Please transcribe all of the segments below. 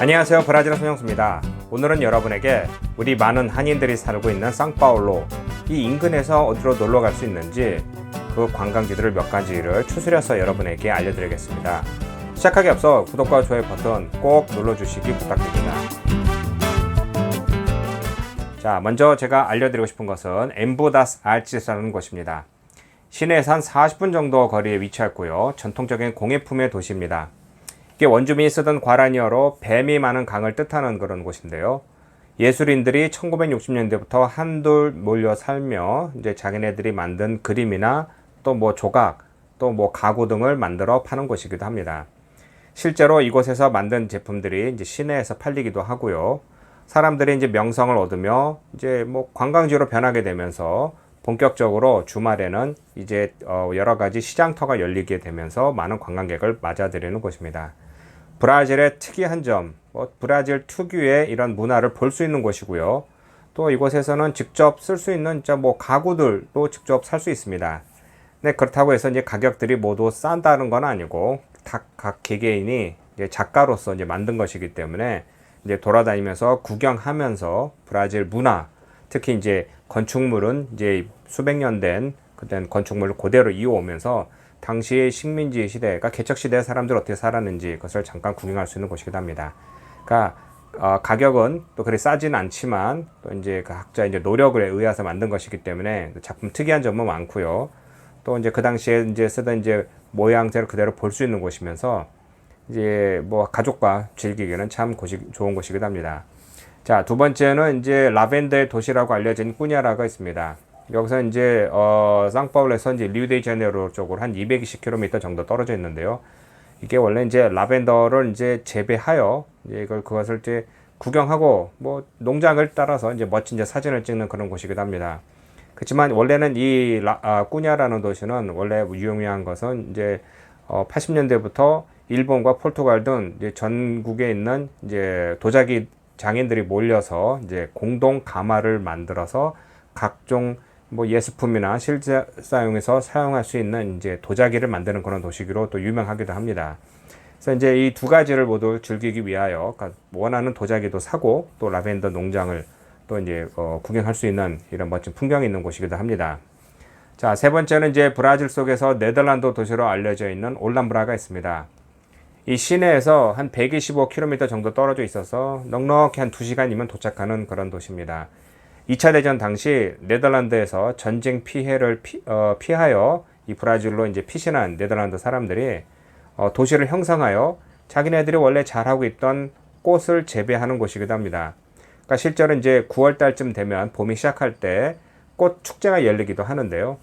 안녕하세요. 브라질의 손영수입니다. 오늘은 여러분에게 우리 많은 한인들이 살고 있는 상파울로 이 인근에서 어디로 놀러 갈 수 있는지 그 관광지들을 몇 가지를 추스려서 여러분에게 알려드리겠습니다. 시작하기 앞서 구독과 좋아요 버튼 꼭 눌러주시기 부탁드립니다. 자, 먼저 제가 알려드리고 싶은 것은 엠부다스 알치스라는 곳입니다. 시내에서 한 40분 정도 거리에 위치하고요. 전통적인 공예품의 도시입니다. 이게 원주민이 쓰던 과라니어로 뱀이 많은 강을 뜻하는 그런 곳인데요. 예술인들이 1960년대부터 한둘 몰려 살며 이제 자기네들이 만든 그림이나 또 뭐 조각, 또 뭐 가구 등을 만들어 파는 곳이기도 합니다. 실제로 이곳에서 만든 제품들이 이제 시내에서 팔리기도 하고요. 사람들이 이제 명성을 얻으며 이제 뭐 관광지로 변하게 되면서 본격적으로 주말에는 이제 여러 가지 시장터가 열리게 되면서 많은 관광객을 맞아들이는 곳입니다. 브라질의 특이한 점, 브라질 특유의 이런 문화를 볼 수 있는 곳이고요. 또 이곳에서는 직접 쓸 수 있는 뭐 가구들도 직접 살 수 있습니다. 네, 그렇다고 해서 이제 가격들이 모두 싼다는 건 아니고 각 개개인이 이제 작가로서 이제 만든 것이기 때문에 이제 돌아다니면서 구경하면서 브라질 문화, 특히 이제 건축물은 이제 수백 년 된 그런 건축물을 그대로 이어오면서 당시의 식민지 시대가 개척 시대의 사람들 어떻게 살았는지 그것을 잠깐 구경할 수 있는 곳이기도 합니다. 그러니까 가격은 또 그리 싸지는 않지만 또 이제 각자 이제 노력을 의해서 만든 것이기 때문에 작품 특이한 점은 많고요. 또 이제 그 당시에 이제 쓰던 이제 모양새를 그대로 볼 수 있는 곳이면서 이제 뭐 가족과 즐기기는 참 좋은 곳이기도 합니다. 자, 두 번째는 이제 라벤더의 도시라고 알려진 꾸냐라가 있습니다. 여기서 이제 상파울에서 이제 리우데자네이루 쪽으로 한 220km 정도 떨어져 있는데요. 이게 원래 이제 라벤더를 이제 재배하여 이제 그것을 이제 구경하고 뭐 농장을 따라서 이제 멋진 이제 사진을 찍는 그런 곳이기도 합니다. 그렇지만 원래는 이 꾸냐라는 도시는 원래 유명한 것은 이제 80년대부터 일본과 포르투갈 등 이제 전국에 있는 이제 도자기 장인들이 몰려서 이제 공동 가마를 만들어서 각종 뭐 예술품이나 실제 사용해서 사용할 수 있는 이제 도자기를 만드는 그런 도시로 또 유명하기도 합니다. 그래서 이제 이 두 가지를 모두 즐기기 위하여 원하는 도자기도 사고 또 라벤더 농장을 또 이제 구경할 수 있는 이런 멋진 풍경이 있는 곳이기도 합니다. 자, 세 번째는 이제 브라질 속에서 네덜란드 도시로 알려져 있는 올람브라가 있습니다. 이 시내에서 한 125km 정도 떨어져 있어서 넉넉히 한 2시간이면 도착하는 그런 도시입니다. 2차 대전 당시 네덜란드에서 전쟁 피해를 피하여 이 브라질로 이제 피신한 네덜란드 사람들이 도시를 형성하여 자기네들이 원래 잘하고 있던 꽃을 재배하는 곳이기도 합니다. 그러니까 실제로 이제 9월 달쯤 되면 봄이 시작할 때 꽃 축제가 열리기도 하는데요.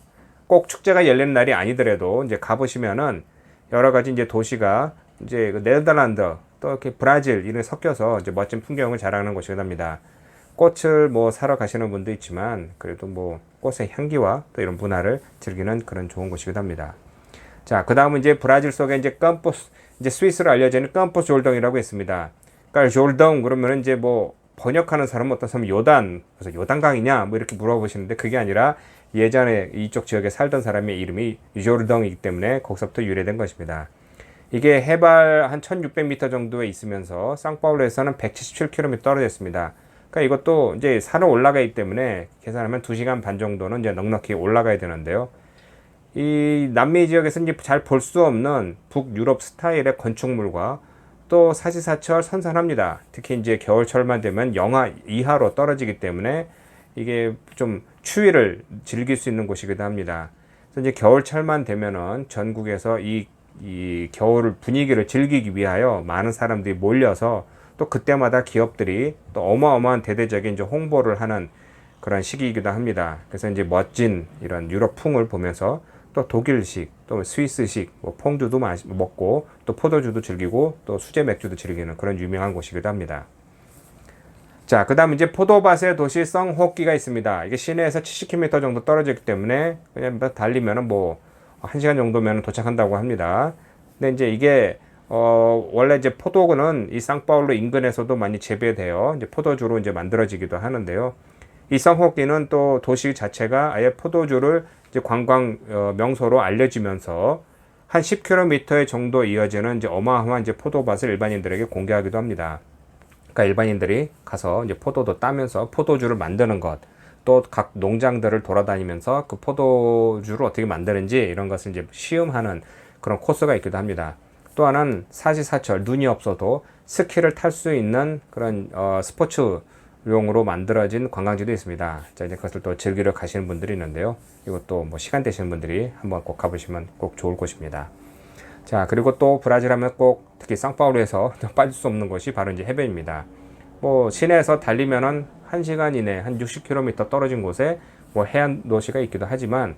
꼭 축제가 열리는 날이 아니더라도 이제 가보시면은 여러 가지 이제 도시가 이제 네덜란드 또 이렇게 브라질 이런 섞여서 이제 멋진 풍경을 자랑하는 곳이기도 합니다. 꽃을 뭐 사러 가시는 분도 있지만 그래도 뭐 꽃의 향기와 또 이런 문화를 즐기는 그런 좋은 곳이기도 합니다. 자, 그 다음은 이제 브라질 속에 이제 캄포스, 이제 스위스로 알려져 있는 캄포스 졸동이라고 있습니다. 그러니까 졸동 그러면은 이제 뭐 번역하는 사람은 어떤 사람은 요단, 그래서 요단강이냐 뭐 이렇게 물어보시는데 그게 아니라 예전에 이쪽 지역에 살던 사람의 이름이 졸동이기 때문에 거기서부터 유래된 것입니다. 이게 해발 한 1600m 정도에 있으면서 상파울루에서는 177km 떨어져 있습니다. 그러니까 이것도 이제 산을 올라가기 때문에 계산하면 2시간 반 정도는 이제 넉넉히 올라가야 되는데요. 이 남미 지역에서 이제 잘 볼 수 없는 북유럽 스타일의 건축물과 또 사시사철 선선합니다. 특히 이제 겨울철만 되면 영하 이하로 떨어지기 때문에 이게 좀 추위를 즐길 수 있는 곳이기도 합니다. 그래서 이제 겨울철만 되면은 전국에서 이 겨울 분위기를 즐기기 위하여 많은 사람들이 몰려서 또 그때마다 기업들이 또 어마어마한 대대적인 이제 홍보를 하는 그런 시기이기도 합니다. 그래서 이제 멋진 이런 유럽풍을 보면서 또 독일식, 또 스위스식, 뭐 퐁듀도 먹고 또 포도주도 즐기고 또 수제 맥주도 즐기는 그런 유명한 곳이기도 합니다. 자, 그 다음 이제 포도밭의 도시 성호끼가 있습니다. 이게 시내에서 70km 정도 떨어져 있기 때문에 그냥 달리면은 뭐 1시간 정도면 도착한다고 합니다. 근데 이제 이게 원래 이제 포도는 이 상파울루 인근에서도 많이 재배되어 이제 포도주로 이제 만들어지기도 하는데요. 이 성호끼는 또 도시 자체가 아예 포도주를 이제 관광 명소로 알려지면서 한 10km 정도 이어지는 이제 어마어마한 이제 포도밭을 일반인들에게 공개하기도 합니다. 그러니까 일반인들이 가서 이제 포도도 따면서 포도주를 만드는 것, 또 각 농장들을 돌아다니면서 그 포도주를 어떻게 만드는지 이런 것을 이제 시음하는 그런 코스가 있기도 합니다. 또 하나는 사시사철 눈이 없어도 스키를 탈 수 있는 그런 스포츠용으로 만들어진 관광지도 있습니다. 자, 이제 그것을 또 즐기러 가시는 분들이 있는데요. 이것도 뭐 시간 되시는 분들이 한번 꼭 가보시면 꼭 좋을 곳입니다. 자, 그리고 또 브라질 하면 꼭 특히 상파울루에서 빠질 수 없는 곳이 바로 이제 해변입니다. 뭐 시내에서 달리면은 1시간 이내 한 60km 떨어진 곳에 뭐 해안 도시가 있기도 하지만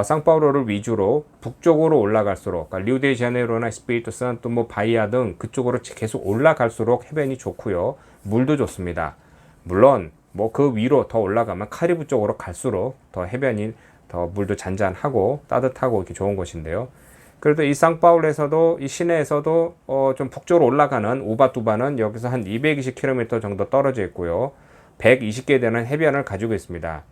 상파울루를 위주로 북쪽으로 올라갈수록 그러니까 리우데자네이루나 에스피리투 산토 뭐 바이아 등 그쪽으로 계속 올라갈수록 해변이 좋고요. 물도 좋습니다. 물론 뭐 그 위로 더 올라가면 카리브 쪽으로 갈수록 더 해변이 더 물도 잔잔하고 따뜻하고 이렇게 좋은 곳인데요. 그래도 이 상파울루에서도 이 시내에서도 좀 북쪽으로 올라가는 우바투바는 여기서 한 220km 정도 떨어져 있고요. 120개 되는 해변을 가지고 있습니다.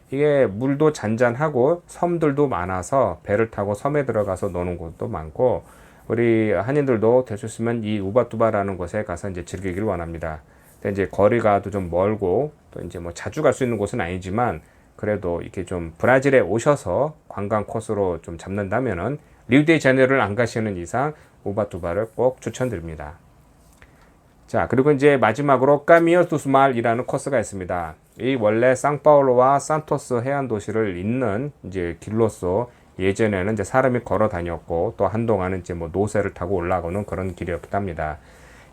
이게 물도 잔잔하고 섬들도 많아서 배를 타고 섬에 들어가서 노는 곳도 많고 우리 한인들도 될 수 있으면 이 우바투바라는 곳에 가서 이제 즐기길 원합니다. 근데 이제 거리가 좀 멀고 또 이제 뭐 자주 갈 수 있는 곳은 아니지만 그래도 이렇게 좀 브라질에 오셔서 관광 코스로 좀 잡는다면은 리우데자네이루를 안 가시는 이상 우바투바를 꼭 추천드립니다. 자, 그리고 이제 마지막으로 까미오두스말이라는 코스가 있습니다. 이 원래 상파울루와 산토스 해안 도시를 잇는 이제 길로서 예전에는 이제 사람이 걸어 다녔고 또 한동안은 이제 뭐 노새를 타고 올라가는 그런 길이었기도 합니다.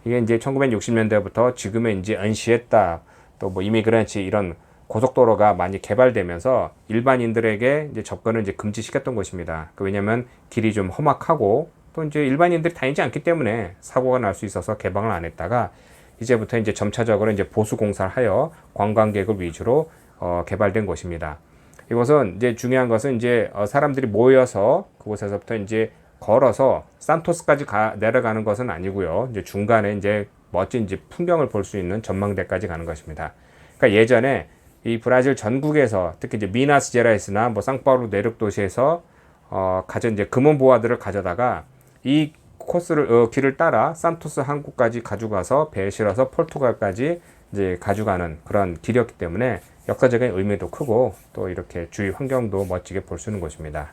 이게 이제 1960년대부터 지금의 이제 언시에따 또 뭐 이미그란트 이런 고속도로가 많이 개발되면서 일반인들에게 이제 접근을 이제 금지시켰던 곳입니다. 왜냐면 길이 좀 험악하고 또 이제 일반인들이 다니지 않기 때문에 사고가 날 수 있어서 개방을 안 했다가 이제부터 이제 점차적으로 이제 보수 공사를 하여 관광객을 위주로 개발된 곳입니다. 이곳은 이제 중요한 것은 이제 사람들이 모여서 그곳에서부터 이제 걸어서 산토스까지 내려가는 것은 아니고요. 이제 중간에 이제 멋진 이제 풍경을 볼 수 있는 전망대까지 가는 것입니다. 그러니까 예전에 이 브라질 전국에서 특히 이제 미나스제라이스나 뭐 상파울루 내륙 도시에서 가진 이제 금은 보화들을 가져다가 이 코스를 길을 따라 산토스 항구까지 가져가서 배에 실어서 포르투갈까지 이제 가져가는 그런 길이었기 때문에 역사적인 의미도 크고 또 이렇게 주위 환경도 멋지게 볼 수 있는 곳입니다.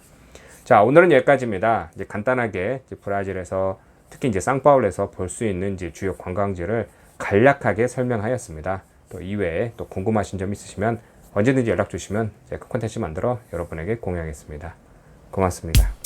자, 오늘은 여기까지입니다. 이제 간단하게 이제 브라질에서 특히 이제 상파울루에서 볼 수 있는 이제 주요 관광지를 간략하게 설명하였습니다. 또 이외에 또 궁금하신 점 있으시면 언제든지 연락 주시면 제가 콘텐츠 만들어 여러분에게 공유하겠습니다. 고맙습니다.